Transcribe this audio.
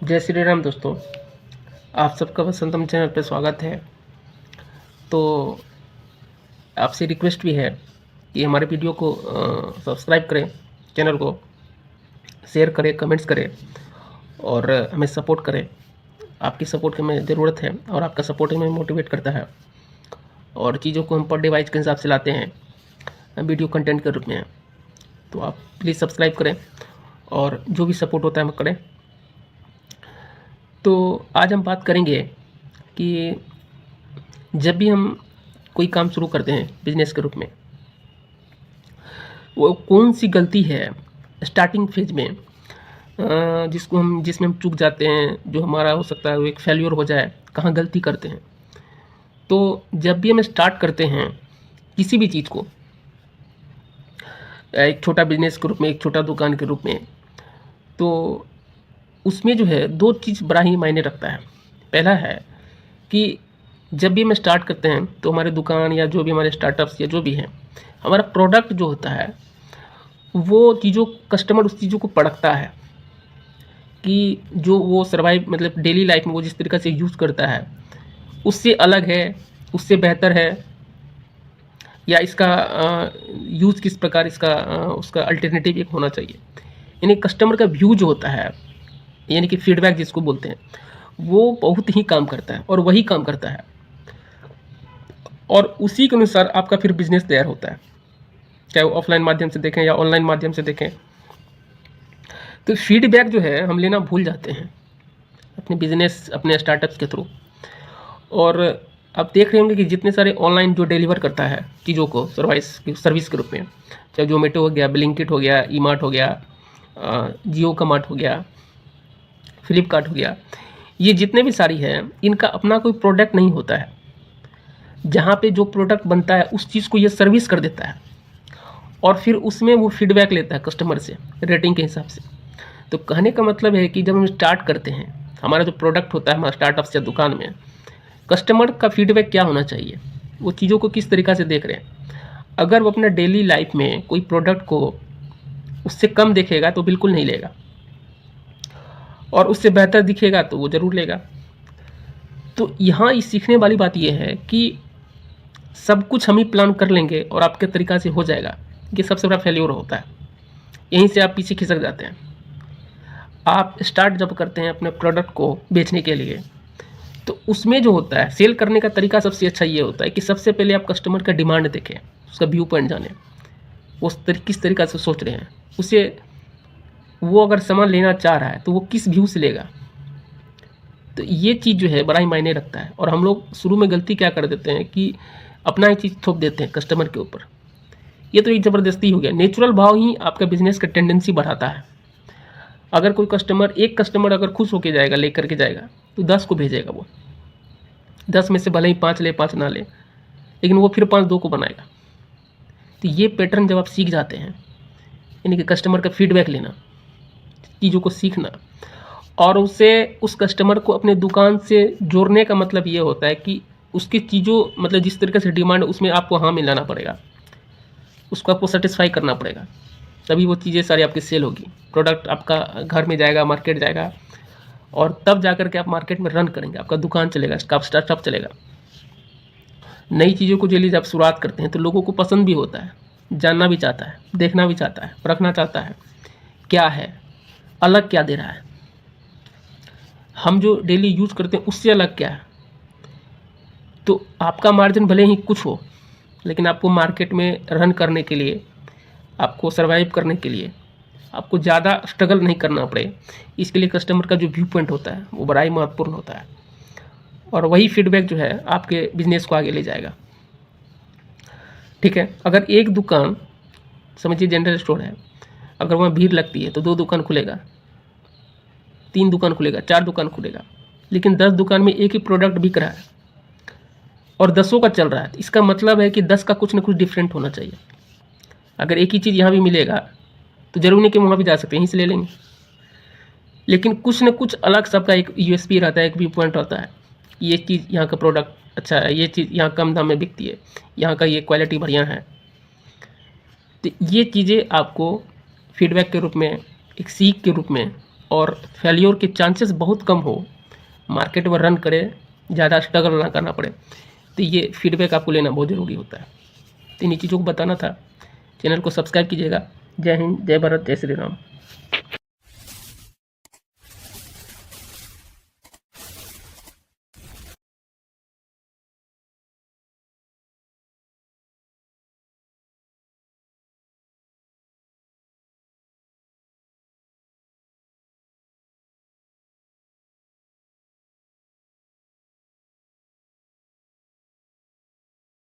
जय श्री राम दोस्तों, आप सबका वसंतम चैनल पे स्वागत है। तो आपसे रिक्वेस्ट भी है कि हमारे वीडियो को सब्सक्राइब करें, चैनल को शेयर करें, कमेंट्स करें और हमें सपोर्ट करें। आपकी सपोर्ट की हमें ज़रूरत है और आपका सपोर्ट हमें मोटिवेट करता है और चीज़ों को हम पर डिवाइस के हिसाब से लाते हैं वीडियो कंटेंट के रूप में। तो आप प्लीज़ सब्सक्राइब करें और जो भी सपोर्ट होता है हम करें। तो आज हम बात करेंगे कि जब भी हम कोई काम शुरू करते हैं बिजनेस के रूप में, वो कौन सी गलती है स्टार्टिंग फेज में जिसमें हम चूक जाते हैं, जो हमारा हो सकता है वो एक फेल्योर हो जाए, कहाँ गलती करते हैं। तो जब भी हम स्टार्ट करते हैं किसी भी चीज़ को, एक छोटा बिजनेस के रूप में, एक छोटा दुकान के रूप में, तो उसमें जो है दो चीज़ बड़ा ही मायने रखता है। पहला है कि जब भी हम स्टार्ट करते हैं तो हमारे दुकान या जो भी हमारे स्टार्टअप्स या जो भी हैं, हमारा प्रोडक्ट जो होता है वो चीज़ों, कस्टमर उस चीज़ों को परखता है कि जो वो सर्वाइव मतलब डेली लाइफ में वो जिस तरीक़े से यूज़ करता है उससे अलग है, उससे बेहतर है, या इसका यूज़ किस प्रकार, इसका उसका अल्टरनेटिव एक होना चाहिए। यानी कस्टमर का व्यू जो होता है, यानी कि फीडबैक जिसको बोलते हैं, वो बहुत ही काम करता है और वही काम करता है और उसी के अनुसार आपका फिर बिजनेस तैयार होता है, चाहे वो ऑफलाइन माध्यम से देखें या ऑनलाइन माध्यम से देखें। तो फीडबैक जो है हम लेना भूल जाते हैं अपने बिजनेस, अपने स्टार्टअप्स के थ्रू। और आप देख रहे होंगे कि जितने सारे ऑनलाइन जो डिलीवर करता है चीज़ों को सर्विस के रूप में, चाहे जोमेटो हो गया, ब्लिंकिट हो गया, ई मार्ट हो गया, जियो का मार्ट हो गया, फ्लिपकार्ट हो गया, ये जितने भी सारी हैं, इनका अपना कोई प्रोडक्ट नहीं होता है। जहाँ पे जो प्रोडक्ट बनता है उस चीज़ को ये सर्विस कर देता है और फिर उसमें वो फीडबैक लेता है कस्टमर से रेटिंग के हिसाब से। तो कहने का मतलब है कि जब हम स्टार्ट करते हैं, हमारा जो प्रोडक्ट होता है हमारा स्टार्टअप या दुकान में, कस्टमर का फीडबैक क्या होना चाहिए, वो चीज़ों को किस तरीक़ा से देख रहे हैं। अगर वो अपना डेली लाइफ में कोई प्रोडक्ट को उससे कम देखेगा तो बिल्कुल नहीं लेगा, और उससे बेहतर दिखेगा तो वो ज़रूर लेगा। तो यहाँ इस सीखने वाली बात ये है कि सब कुछ हम ही प्लान कर लेंगे और आपके तरीक़ा से हो जाएगा, ये सबसे बड़ा फेल्योर होता है। यहीं से आप पीछे खिसक जाते हैं। आप स्टार्ट जब करते हैं अपने प्रोडक्ट को बेचने के लिए, तो उसमें जो होता है सेल करने का तरीका सबसे अच्छा ये होता है कि सबसे पहले आप कस्टमर का डिमांड देखें, उसका व्यू पॉइंट जानें, वो किस तरीक़ा से सोच रहे हैं, उसे वो अगर सामान लेना चाह रहा है तो वो किस व्यू से लेगा। तो ये चीज़ जो है बड़ा ही मायने रखता है। और हम लोग शुरू में गलती क्या कर देते हैं कि अपना ही चीज़ थोप देते हैं कस्टमर के ऊपर। ये तो एक ज़बरदस्ती हो गया। नेचुरल भाव ही आपका बिजनेस का टेंडेंसी बढ़ाता है। अगर कोई कस्टमर, एक कस्टमर अगर खुश होकर जाएगा, लेकर के जाएगा, तो 10 को भेजेगा। वो 10 में से भले ही 5 ले, 5 ना ले, लेकिन वो फिर 5 2 को बनाएगा। तो ये पैटर्न जब आप सीख जाते हैं, यानी कि कस्टमर का फीडबैक लेना, चीज़ों को सीखना और उस कस्टमर को अपने दुकान से जोड़ने का मतलब ये होता है कि उसकी चीज़ों, मतलब जिस तरीके से डिमांड उसमें आपको हाँ मिलाना पड़ेगा, उसको आपको सेटिस्फाई करना पड़ेगा, तभी वो चीज़ें सारी आपकी सेल होगी। प्रोडक्ट आपका घर में जाएगा, मार्केट जाएगा, और तब जा कर के आप मार्केट में रन करेंगे, आपका दुकान चलेगा, आपका स्टार्टअप चलेगा। नई चीज़ों को जब आप शुरुआत करते हैं तो लोगों को पसंद भी होता है, जानना भी चाहता है, देखना भी चाहता है, परखना चाहता है क्या है, अलग क्या दे रहा है, हम जो डेली यूज़ करते हैं उससे अलग क्या है। तो आपका मार्जिन भले ही कुछ हो, लेकिन आपको मार्केट में रन करने के लिए, आपको सर्वाइव करने के लिए, आपको ज़्यादा स्ट्रगल नहीं करना पड़े, इसके लिए कस्टमर का जो व्यू पॉइंट होता है वो बड़ा ही महत्वपूर्ण होता है। और वही फीडबैक जो है आपके बिजनेस को आगे ले जाएगा। ठीक है, अगर एक दुकान, समझिए जनरल स्टोर है, अगर वहाँ भीड़ लगती है तो 2 दुकान खुलेगा, 3 दुकान खुलेगा, 4 दुकान खुलेगा, लेकिन 10 दुकान में एक ही प्रोडक्ट बिक रहा है और 10 का चल रहा है। इसका मतलब है कि 10 का कुछ ना कुछ डिफरेंट होना चाहिए। अगर एक ही चीज़ यहाँ भी मिलेगा तो जरूर नहीं कि वहाँ भी जा सकते हैं, यहीं से ले लेंगे, लेकिन कुछ न कुछ अलग सबका एक यूएसपी रहता है, एक व्यू पॉइंट होता है। ये चीज़ यहाँ का प्रोडक्ट अच्छा है, ये चीज़ यहाँ कम दाम में बिकती है, यहाँ का ये क्वालिटी बढ़िया है। तो ये चीज़ें आपको फीडबैक के रूप में, एक सीख के रूप में और फेल्योर के चांसेस बहुत कम हो, मार्केट में रन करे, ज़्यादा स्ट्रगल ना करना पड़े, तो ये फीडबैक आपको लेना बहुत ज़रूरी होता है। तो इन्हीं चीज़ों को बताना था। चैनल को सब्सक्राइब कीजिएगा। जय हिंद, जय भारत, जय श्री राम।